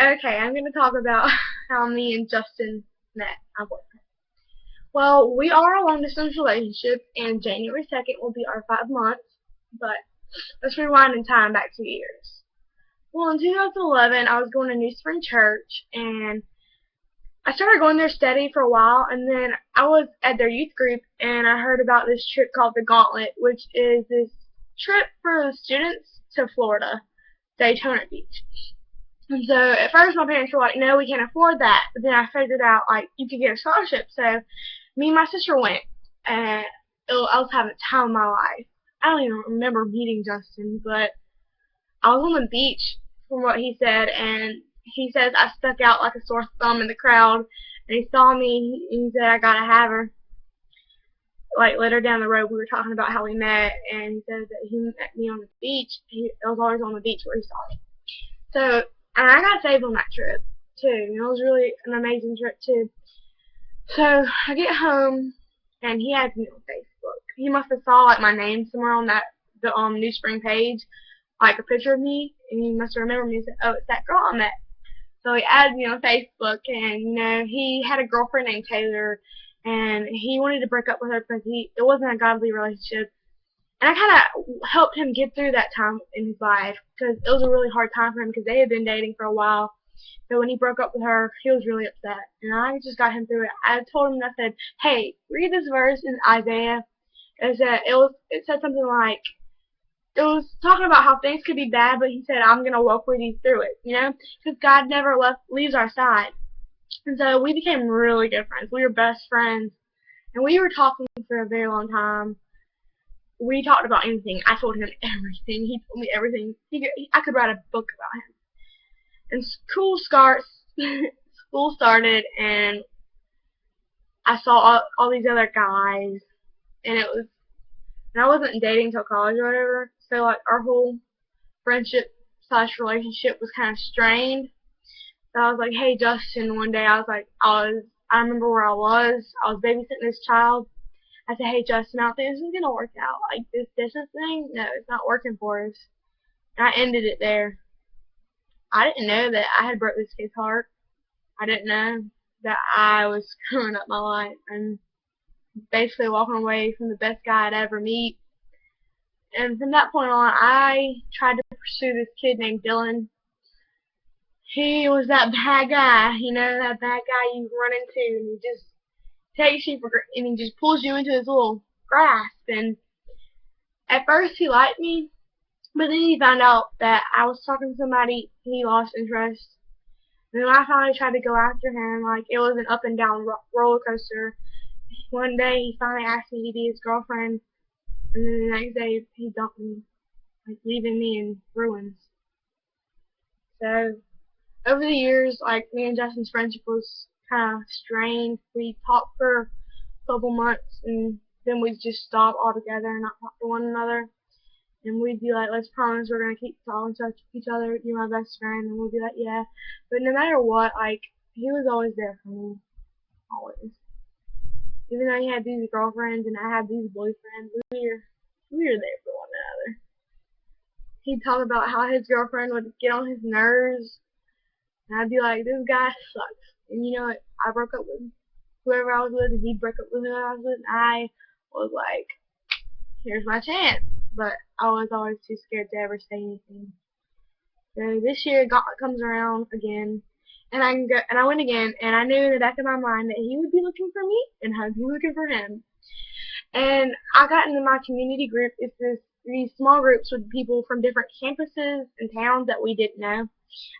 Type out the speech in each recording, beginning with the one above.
Okay, I'm going to talk about how me and Justin met, our boyfriend. Well, we are a long distance relationship, and January 2nd will be our 5 months, but let's rewind in time back 2 years. Well, in 2011, I was going to New Spring Church, and I started going there steady for a while, and then I was at their youth group, and I heard about this trip called the Gauntlet, which is this trip for the students to Florida, Daytona Beach. And so at first my parents were like, no, we can't afford that. But then I figured out like you could get a scholarship. So me and my sister went, and I was having the time of my life. I don't even remember meeting Justin, but I was on the beach from what he said, and he says I stuck out like a sore thumb in the crowd. And he saw me, and he said I gotta have her. Like later down the road, we were talking about how we met, and he said that he met me on the beach. I was always on the beach where he saw me. So, and I got saved on that trip too. And it was really an amazing trip too. So I get home, and he adds me on Facebook. He must have saw like my name somewhere on the New Spring page, like a picture of me, and he must have remembered me and said, "Oh, it's that girl I met." So he added me on Facebook, and he had a girlfriend named Taylor, and he wanted to break up with her because it wasn't a godly relationship. And I kind of helped him get through that time in his life because it was a really hard time for him because they had been dating for a while. So when he broke up with her, he was really upset. And I just got him through it. I told him, I said, hey, read this verse in Isaiah. It said something like, it was talking about how things could be bad, but he said, I'm going to walk with you through it, because God never leaves our side. And so we became really good friends. We were best friends. And we were talking for a very long time. We talked about anything. I told him everything. He told me everything. I could write a book about him. And school started, and I saw all these other guys, and I wasn't dating till college or whatever. So like our whole friendship slash relationship was kind of strained. So I was like, hey Justin, one day I remember where I was babysitting this child. I said, hey Justin, I don't think this is gonna work out. Like this distance thing, no, it's not working for us. And I ended it there. I didn't know that I had broke this kid's heart. I didn't know that I was screwing up my life and basically walking away from the best guy I'd ever meet. And from that point on, I tried to pursue this kid named Dylan. He was that bad guy, that bad guy you run into, and he just takes you and he just pulls you into his little grasp. And at first he liked me, but then he found out that I was talking to somebody, he lost interest. And then I finally tried to go after him, like it was an up and down roller coaster. One day he finally asked me to be his girlfriend, and then the next day he dumped me, like leaving me in ruins. So over the years, like me and Justin's friendship was kind of strained. We talked for a couple months, and then we just stopped altogether and not talk to one another. And we'd be like, let's promise we're going to keep talking to each other. You're my best friend. And we'd be like, yeah. But no matter what, like, he was always there for me. Always. Even though he had these girlfriends and I had these boyfriends, we were there for one another. He'd talk about how his girlfriend would get on his nerves. And I'd be like, this guy sucks. And you know what? I broke up with whoever I was with, and he'd break up with whoever I was with. And I was like, here's my chance. But I was always too scared to ever say anything. So this year comes around again, and I went again, and I knew in the back of my mind that he would be looking for me, and I'd be looking for him. And I got into my community group. It's these small groups with people from different campuses and towns that we didn't know.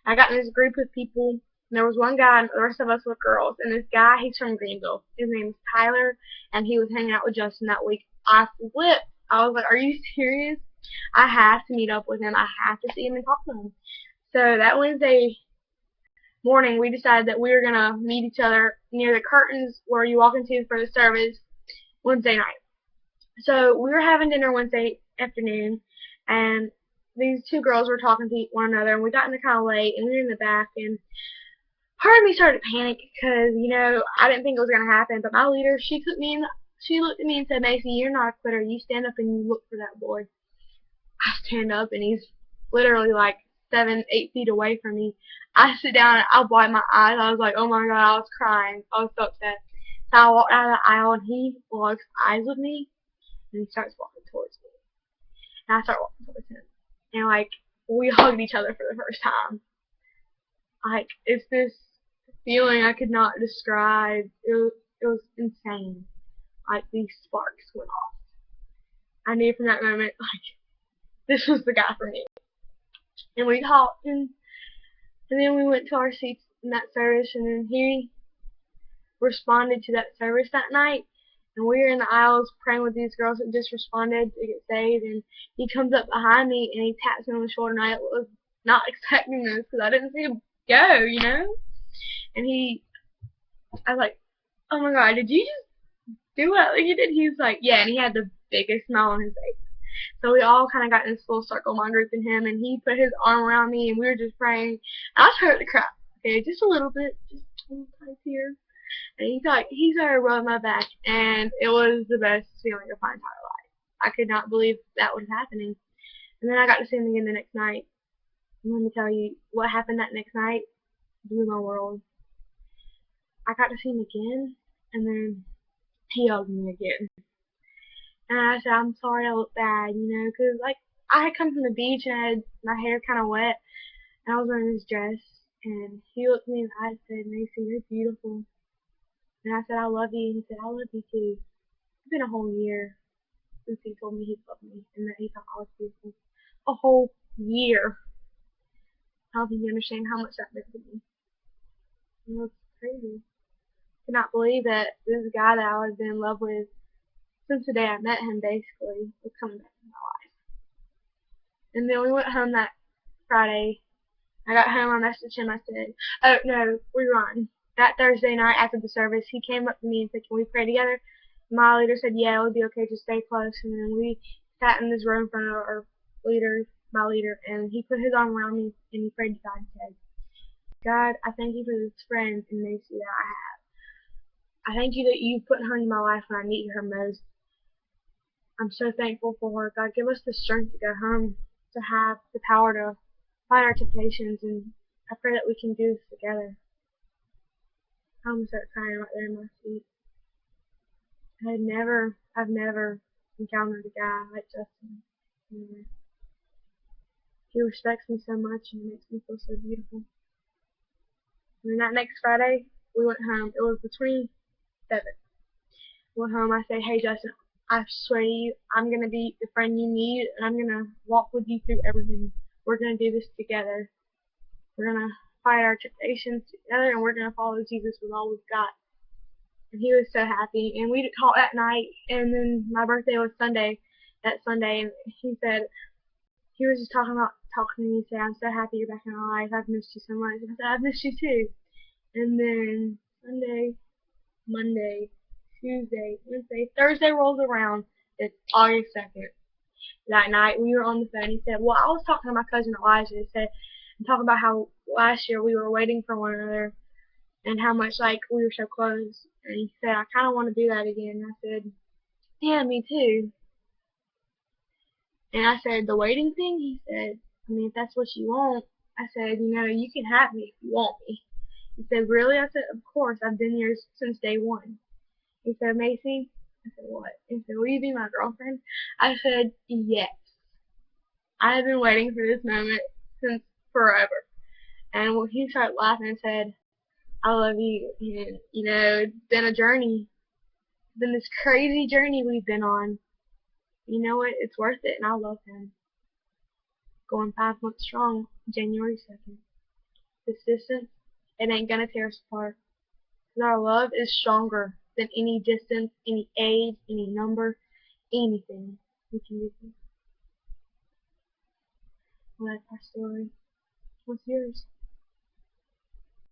I got in this group with people, and there was one guy, and the rest of us were girls. And this guy, he's from Greenville. His name is Tyler, and he was hanging out with Justin that week. I flipped. I was like, are you serious? I have to meet up with him. I have to see him and talk to him. So that Wednesday morning, we decided that we were going to meet each other near the curtains where you walk into for the service Wednesday night. So we were having dinner Wednesday afternoon, and these two girls were talking to one another, and we got in kind of late, and we were in the back, and part of me started to panic because, I didn't think it was going to happen, but my leader, she looked at me and said, Macy, you're not a quitter. You stand up and you look for that boy. I stand up, and he's literally like 7, 8 feet away from me. I sit down and I wipe my eyes. I was like, oh my god, I was crying. I was so upset. So I walked out of the aisle and he locks eyes with me and he starts walking towards me. And I start walking towards him. And like, we hugged each other for the first time. Like, it's this feeling I could not describe. It was insane. Like, these sparks went off. I knew from that moment, like, this was the guy for me. And we talked, and then we went to our seats in that service, and then he responded to that service that night. And we were in the aisles praying with these girls that just responded to get saved, and he comes up behind me and he taps me on the shoulder, and I was not expecting this because I didn't see him go, you know? And I was like, oh my god, did you just do what you did? He was like, yeah, and he had the biggest smile on his face. So we all kind of got in this little circle, my group and him, and he put his arm around me, and we were just praying. I was hurt to crap, okay, just a little bit, just a little tight here. And he started rubbing my back, and it was the best feeling of my entire life. I could not believe that was happening. And then I got to see him again the next night. And let me tell you, what happened that next night blew my world. I got to see him again, and then he hugged me again. And I said, I'm sorry I look bad, you know, because, like, I had come from the beach and I had my hair kind of wet, and I was wearing this dress, and he looked me in the eye and said, Macy, you're beautiful. And I said, I love you, and he said, I love you too. It's been a whole year since he told me he loved me and that he thought I was beautiful. A whole year. I don't think you understand how much that meant to me. You know, it's crazy. I could not believe that this guy that I had been in love with since the day I met him, basically, was coming back in my life. And then we went home that Friday. I got home, I messaged him, I said, oh, no, rerun. That Thursday night after the service, he came up to me and said, can we pray together? My leader said, yeah, it would be okay to stay close. And then we sat in this room in front of our leader, my leader, and he put his arm around me and he prayed to God and said, God, I thank you for this friend and Macy that I have. I thank you that you put her in my life when I need her most. I'm so thankful for her. God, give us the strength to go home, to have the power to fight our temptations, and I pray that we can do this together. I'm going to start crying right there in my seat. I've never encountered a guy like Justin. Never. He respects me so much and it makes me feel so beautiful. And then that next Friday, we went home. It was the 27th. Went home, I said, hey Justin, I swear to you, I'm going to be the friend you need, and I'm going to walk with you through everything. We're going to do this together. We're going to fight our temptations together, and we're going to follow Jesus with all we've got. And he was so happy, and we talked that night, and then my birthday was that Sunday, and he said, he was just talking to me, he said, I'm so happy you're back in our life, I've missed you so much. And I said, I've missed you too. And then Sunday, Monday, Tuesday, Wednesday, Thursday rolls around. It's August 2nd. That night we were on the phone. He said, well, I was talking to my cousin Elijah. He said, I'm talking about how last year we were waiting for one another and how much like we were so close. And he said, I kind of want to do that again. And I said, yeah, me too. And I said, the waiting thing? He said, I mean, if that's what you want. I said, you know, you can have me if you want me. He said, really? I said, of course. I've been here since day one. He said, Macy? I said, what? He said, will you be my girlfriend? I said, yes. I have been waiting for this moment since forever. And when he started laughing and said, I love you. And, you know, it's been a journey. It's been this crazy journey we've been on. You know what? It's worth it, and I love him. Going 5 months strong, January 2nd. This distance, it ain't gonna tear us apart. Because our love is stronger than any distance, any age, any number, anything. We can do this. Well, that's our story. What's yours?